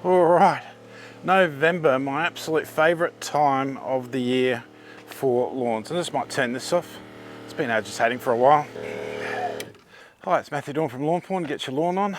All right, November, my absolute favourite time of the year for lawns. And I just might turn this off. It's been agitating for a while. Hi, it's Matthew Dawn from Lawn Porn. Get your lawn on.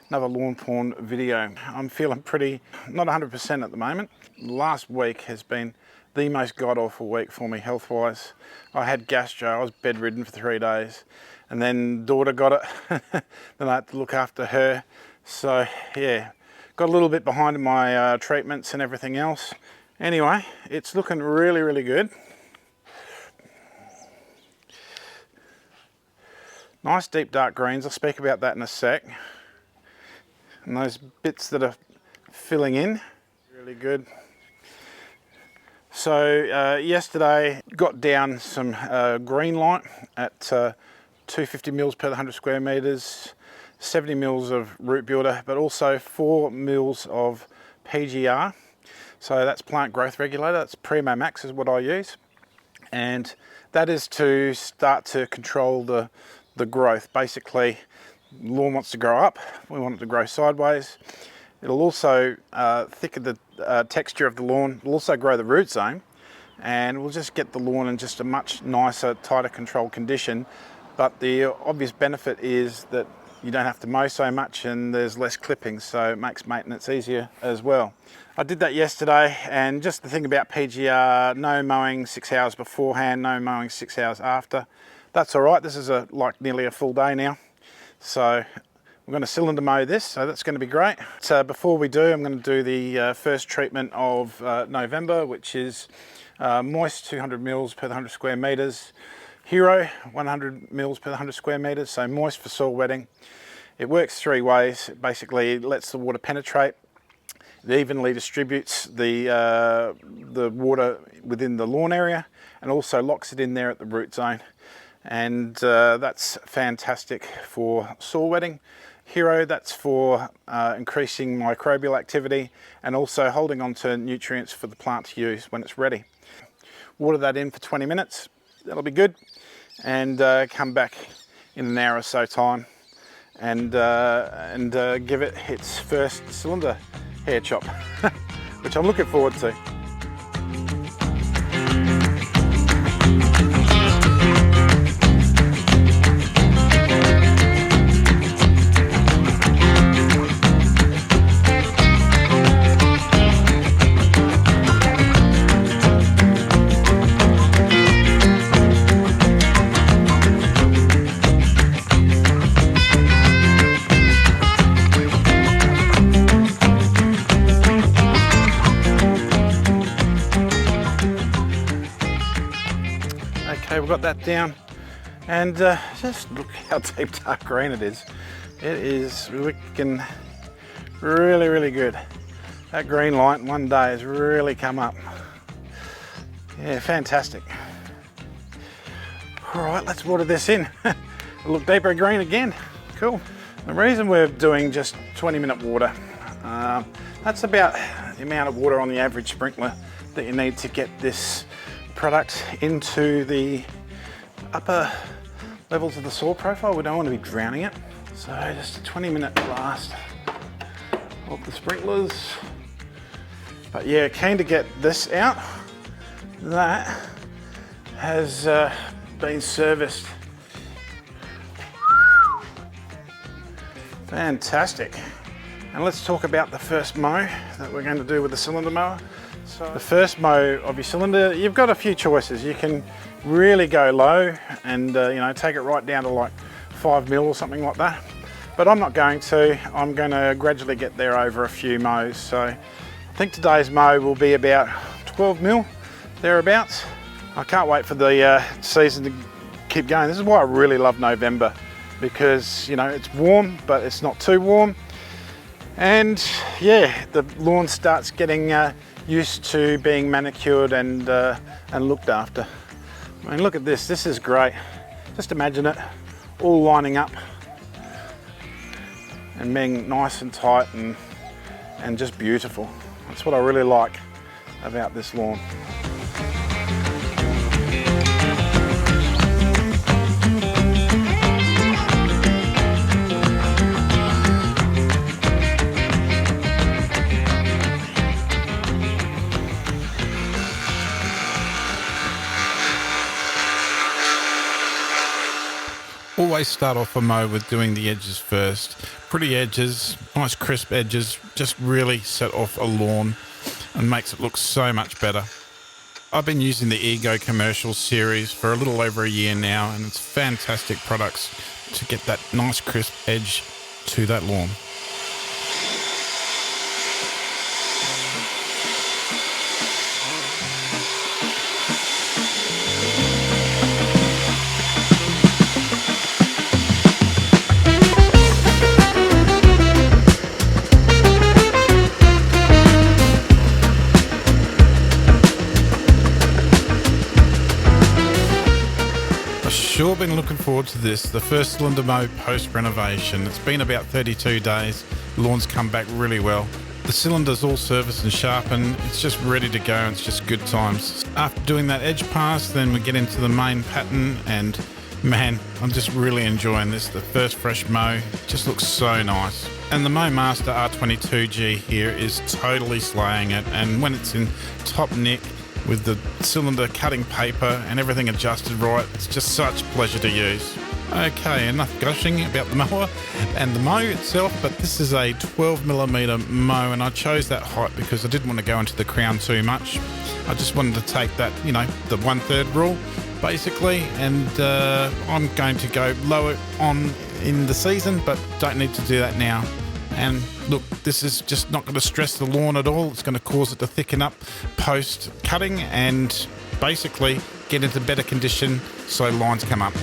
Another lawn porn video. I'm feeling pretty, not 100% at the moment. Last week has been the most god-awful week for me health-wise. I had gastro, I was bedridden for 3 days. And then daughter got it. Then I had to look after her. So yeah, got a little bit behind in my treatments and everything else. Anyway, it's looking really, really good. Nice deep dark greens, I'll speak about that in a sec. And those bits that are filling in, really good. So yesterday got down some green light at 250 mils per 100 square meters, 70 mils of root builder, but also 4 mils of PGR. So that's plant growth regulator. That's Primo Max is what I use. And that is to start to control the growth. Basically, the lawn wants to grow up. We want it to grow sideways. It'll also thicken the texture of the lawn. It'll also grow the root zone. And we'll just get the lawn in just a much nicer, tighter controlled condition. But the obvious benefit is that you don't have to mow so much and there's less clippings, so it makes maintenance easier as well. I did that yesterday, and just the thing about PGR, no mowing 6 hours beforehand, no mowing 6 hours after. That's all right. This is like nearly a full day now. So we're going to cylinder mow this, so that's going to be great. So before we do, I'm going to do the first treatment of November, which is moist 200 mils per 100 square meters. Hero 100 mils per 100 square meters, so moist for soil wetting. It works 3 ways. Basically, it lets the water penetrate. It evenly distributes the water within the lawn area, and also locks it in there at the root zone. And that's fantastic for soil wetting. Hero, that's for increasing microbial activity and also holding on to nutrients for the plant to use when it's ready. Water that in for 20 minutes. That'll be good, and come back in an hour or so time and give it its first cylinder hair chop, which I'm looking forward to. Okay, we've got that down, and just look how deep dark green it is. It is looking really, really good. That green light in 1 day has really come up. Yeah, fantastic. All right, let's water this in. Look deeper green again. Cool. The reason we're doing just 20-minute water, that's about the amount of water on the average sprinkler that you need to get this product into the upper levels of the soil profile. We don't want to be drowning it. So just a 20-minute blast of the sprinklers. But yeah, keen to get this out. That has been serviced. Fantastic. And let's talk about the first mow that we're going to do with the cylinder mower. So the first mow of your cylinder, you've got a few choices. You can really go low and you know, take it right down to like 5 mil or something like that. But I'm not going to. I'm going to gradually get there over a few mows. So I think today's mow will be about 12 mil, thereabouts. I can't wait for the season to keep going. This is why I really love November, because you know, it's warm, but it's not too warm. And yeah, the lawn starts getting used to being manicured and looked after. I mean, look at this. This is great. Just imagine it all lining up and being nice and tight and just beautiful. That's what I really like about this lawn. always start off a mow with doing the edges first. Pretty edges, nice crisp edges, just really set off a lawn and makes it look so much better. I've been using the Ego Commercial series for a little over a year now, and it's fantastic products to get that nice crisp edge to that lawn. Sure been looking forward to this, the first cylinder mow post-renovation. It's been about 32 days, the lawn's come back really well. The cylinder's all serviced and sharpened, it's just ready to go, it's just good times. After doing that edge pass, then we get into the main pattern, and man, I'm just really enjoying this. The first fresh mow just looks so nice. And the Mow Master R22G here is totally slaying it, and when it's in top nick, with the cylinder cutting paper and everything adjusted right, it's just such a pleasure to use. Okay, enough gushing about the mower and the mow itself, but this is a 12mm mow, and I chose that height because I didn't want to go into the crown too much. I just wanted to take that, you know, the 1/3 rule basically, and I'm going to go lower on in the season, but don't need to do that now. And look, this is just not going to stress the lawn at all. It's going to cause it to thicken up post cutting and basically get into better condition so lines come up.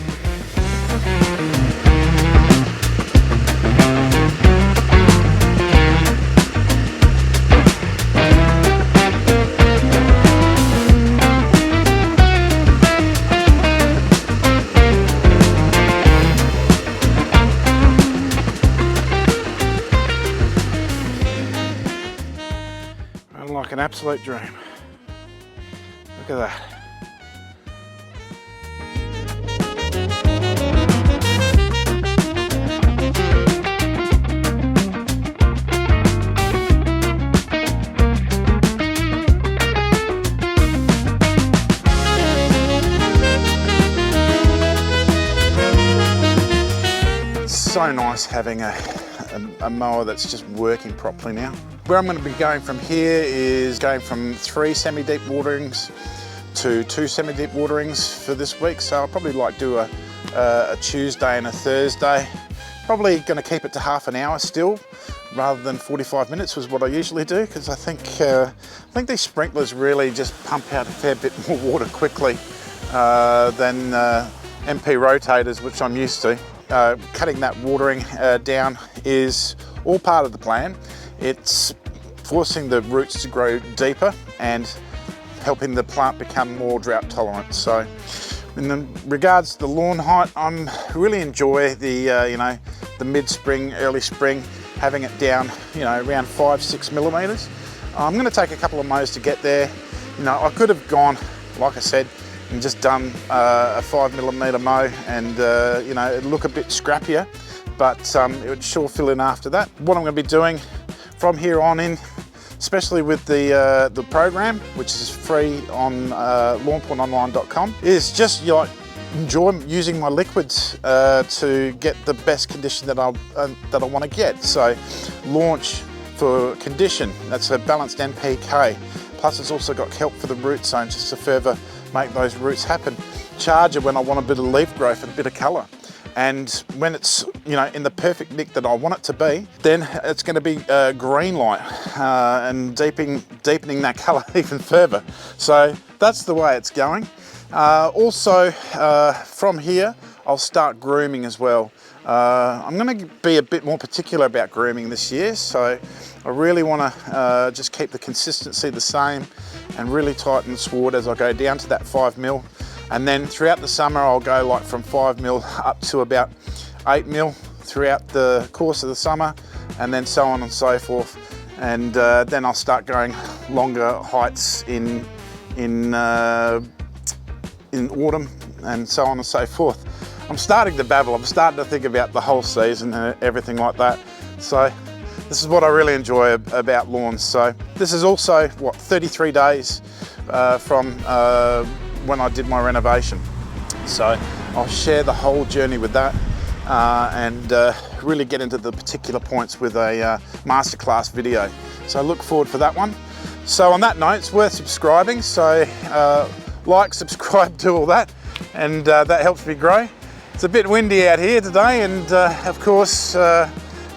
Like an absolute dream. Look at that. It's so nice having a mower that's just working properly now. Where I'm going to be going from here is going from 3 semi-deep waterings to 2 semi-deep waterings for this week. So I'll probably like do a Tuesday and a Thursday. Probably going to keep it to half an hour still, rather than 45 minutes was what I usually do, because I think these sprinklers really just pump out a fair bit more water quickly than MP rotators, which I'm used to. Cutting that watering down is all part of the plan. It's forcing the roots to grow deeper and helping the plant become more drought tolerant. So in regards to the lawn height, I'm really enjoy the you know, the mid-spring, early spring, having it down, you know, around 5-6 millimeters. I'm going to take a couple of mows to get there. You know, I could have gone, like I said, and just done a 5mm mow, and you know, it'd look a bit scrappier, but it would sure fill in after that. What I'm going to be doing from here on in, especially with the program, which is free on lawnportonline.com, is just, you know, enjoy using my liquids to get the best condition that I want to get. So launch for condition, that's a balanced NPK. Plus it's also got kelp for the root zone, just to further make those roots happen. Charger when I want a bit of leaf growth and a bit of colour. And when it's, you know, in the perfect nick that I want it to be, then it's going to be green light and deepening that colour even further. So that's the way it's going. Also, from here, I'll start grooming as well. I'm going to be a bit more particular about grooming this year, so I really want to just keep the consistency the same and really tighten the sward as I go down to that 5mm. And then throughout the summer, I'll go like from 5mm up to about 8mm throughout the course of the summer, and then so on and so forth. And then I'll start going longer heights in autumn, and so on and so forth. I'm starting to babble. I'm starting to think about the whole season and everything like that. So this is what I really enjoy about lawns. So this is also, what, 33 days from when I did my renovation. So I'll share the whole journey with that. and really get into the particular points with a masterclass video. So I look forward for that one. So on that note, it's worth subscribing. So like, subscribe, do all that, and that helps me grow. It's a bit windy out here today, and of course got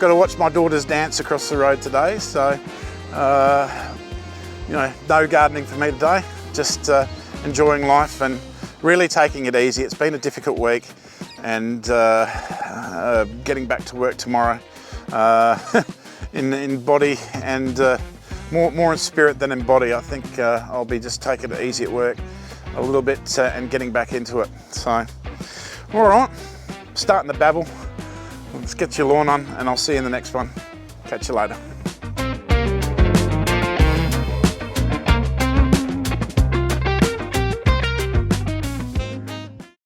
to watch my daughters dance across the road today. So you know, no gardening for me today, just enjoying life and really taking it easy. It's been a difficult week, and getting back to work tomorrow in body and more in spirit than in body. I think I'll be just taking it easy at work a little bit and getting back into it. So, all right, starting to babble. Let's get your lawn on, and I'll see you in the next one. Catch you later.